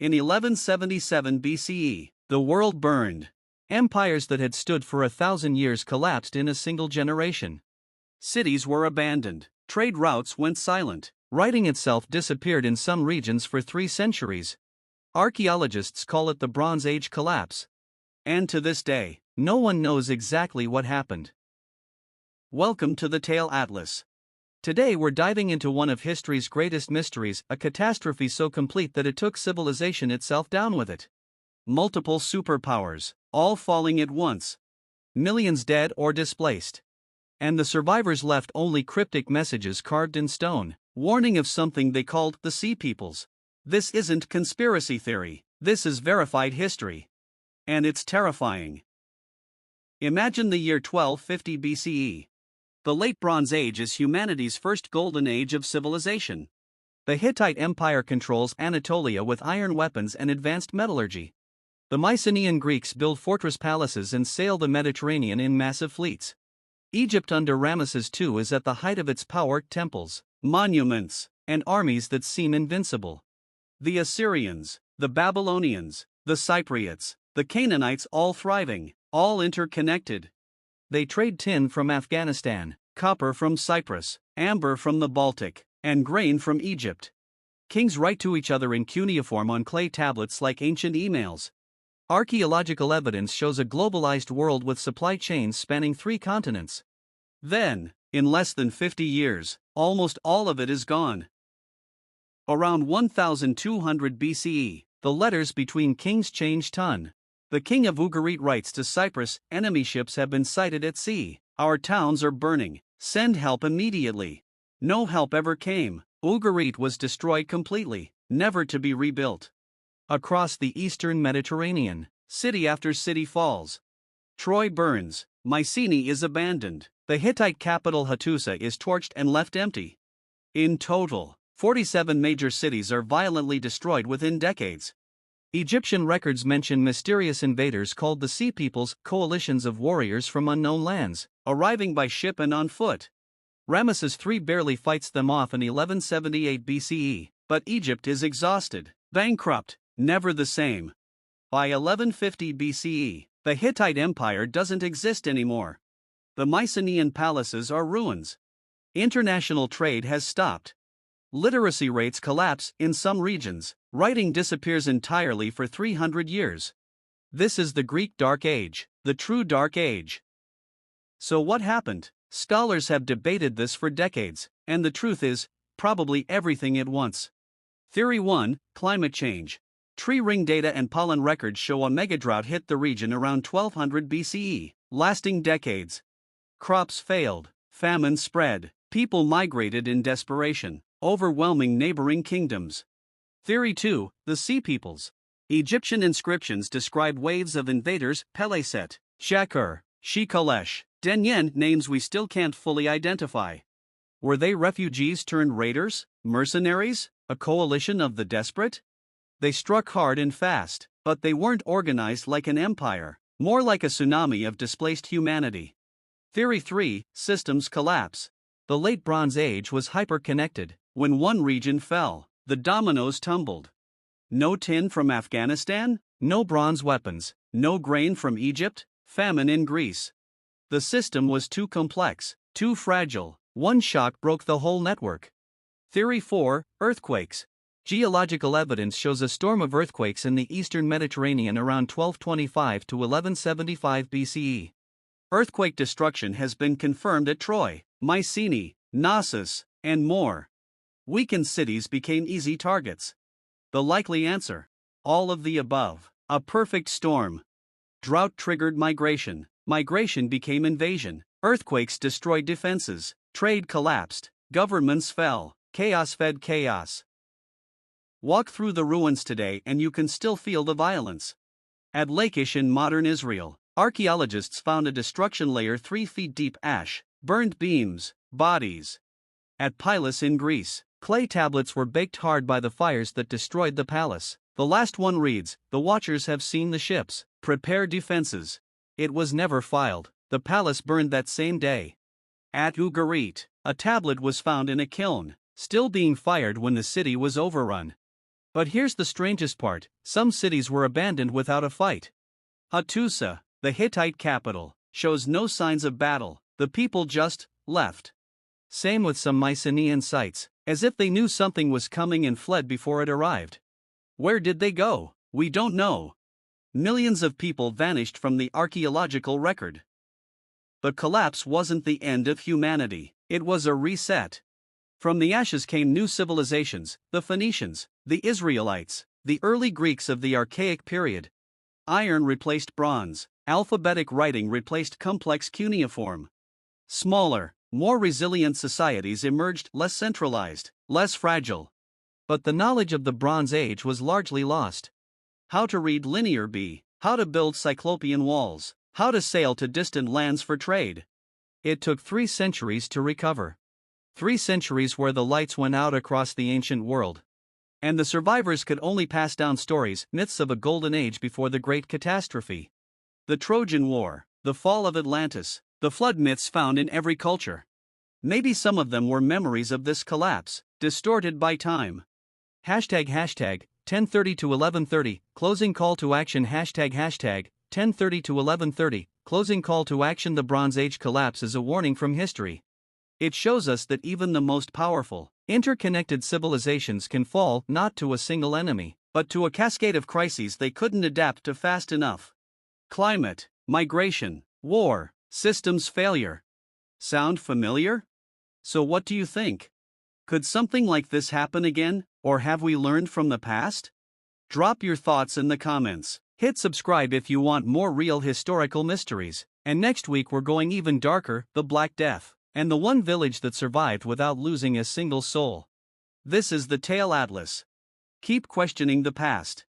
In 1177 BCE, the world burned. Empires that had stood for 1,000 years collapsed in a single generation. Cities were abandoned, trade routes went silent, writing itself disappeared in some regions for 3 centuries. Archaeologists call it the Bronze Age collapse. And to this day, no one knows exactly what happened. Welcome to the Tale Atlas. Today we're diving into one of history's greatest mysteries, a catastrophe so complete that it took civilization itself down with it. Multiple superpowers, all falling at once. Millions dead or displaced. And the survivors left only cryptic messages carved in stone, warning of something they called the Sea Peoples. This isn't conspiracy theory, this is verified history. And it's terrifying. Imagine the year 1250 BCE. The Late Bronze Age is humanity's first golden age of civilization. The Hittite Empire controls Anatolia with iron weapons and advanced metallurgy. The Mycenaean Greeks build fortress palaces and sail the Mediterranean in massive fleets. Egypt under Ramesses II is at the height of its power, temples, monuments, and armies that seem invincible. The Assyrians, the Babylonians, the Cypriots, the Canaanites all thriving, all interconnected. They trade tin from Afghanistan, copper from Cyprus, amber from the Baltic, and grain from Egypt. Kings write to each other in cuneiform on clay tablets like ancient emails. Archaeological evidence shows a globalized world with supply chains spanning 3 continents. Then, in less than 50 years, almost all of it is gone. Around 1200 BCE, the letters between kings change ton. The king of Ugarit writes to Cyprus, enemy ships have been sighted at sea, our towns are burning, send help immediately. No help ever came. Ugarit was destroyed completely, never to be rebuilt. Across the eastern Mediterranean, city after city falls. Troy burns, Mycenae is abandoned, the Hittite capital Hattusa is torched and left empty. In total, 47 major cities are violently destroyed within decades. Egyptian records mention mysterious invaders called the Sea Peoples, coalitions of warriors from unknown lands, arriving by ship and on foot. Ramesses III barely fights them off in 1178 BCE, but Egypt is exhausted, bankrupt, never the same. By 1150 BCE, the Hittite Empire doesn't exist anymore. The Mycenaean palaces are ruins. International trade has stopped. Literacy rates collapse in some regions, writing disappears entirely for 300 years. This is the Greek Dark Age, the true Dark Age. So what happened? Scholars have debated this for decades, and the truth is, probably everything at once. Theory 1, climate change. Tree ring data and pollen records show a megadrought hit the region around 1200 BCE, lasting decades. Crops failed, famine spread, people migrated in desperation, overwhelming neighboring kingdoms. Theory 2, the Sea Peoples. Egyptian inscriptions describe waves of invaders, Peleset, Shakar, Shikalesh, Denyen, names we still can't fully identify. Were they refugees turned raiders, mercenaries, a coalition of the desperate? They struck hard and fast, but they weren't organized like an empire, more like a tsunami of displaced humanity. Theory 3, systems collapse. The Late Bronze Age was hyper-connected. When one region fell, the dominoes tumbled. No tin from Afghanistan, no bronze weapons, no grain from Egypt, famine in Greece. The system was too complex, too fragile, one shock broke the whole network. Theory 4, earthquakes. Geological evidence shows a storm of earthquakes in the eastern Mediterranean around 1225 to 1175 BCE. Earthquake destruction has been confirmed at Troy, Mycenae, Knossos, and more. Weakened cities became easy targets. The likely answer? All of the above. A perfect storm. Drought triggered migration. Migration became invasion. Earthquakes destroyed defenses. Trade collapsed. Governments fell. Chaos fed chaos. Walk through the ruins today and you can still feel the violence. At Lachish in modern Israel, archaeologists found a destruction layer 3 feet deep: ash, burned beams, bodies. At Pylos in Greece, clay tablets were baked hard by the fires that destroyed the palace. The last one reads, "The watchers have seen the ships, prepare defenses." It was never filed, the palace burned that same day. At Ugarit, a tablet was found in a kiln, still being fired when the city was overrun. But here's the strangest part, some cities were abandoned without a fight. Hattusa, the Hittite capital, shows no signs of battle, the people just left. Same with some Mycenaean sites, as if they knew something was coming and fled before it arrived. Where did they go? We don't know. Millions of people vanished from the archaeological record. The collapse wasn't the end of humanity, it was a reset. From the ashes came new civilizations, the Phoenicians, the Israelites, the early Greeks of the Archaic period. Iron replaced bronze, alphabetic writing replaced complex cuneiform. Smaller, more resilient societies emerged, less centralized, less fragile. But the knowledge of the Bronze Age was largely lost. How to read linear B, how to build cyclopean walls, how to sail to distant lands for trade. It took 3 centuries to recover. 3 centuries where the lights went out across the ancient world. And the survivors could only pass down stories, myths of a golden age before the great catastrophe. The Trojan War, the fall of Atlantis, the flood myths found in every culture. Maybe some of them were memories of this collapse, distorted by time. Hashtag 1030 to 1130, closing call to action. Hashtag 1030 to 1130, closing call to action. The Bronze Age collapse is a warning from history. It shows us that even the most powerful, interconnected civilizations can fall not to a single enemy, but to a cascade of crises they couldn't adapt to fast enough. Climate, migration, war, systems failure. Sound familiar? So what do you think? Could something like this happen again, or have we learned from the past? Drop your thoughts in the comments. Hit subscribe if you want more real historical mysteries. And next week we're going even darker, the Black Death, and the one village that survived without losing a single soul. This is the Tale Atlas. Keep questioning the past.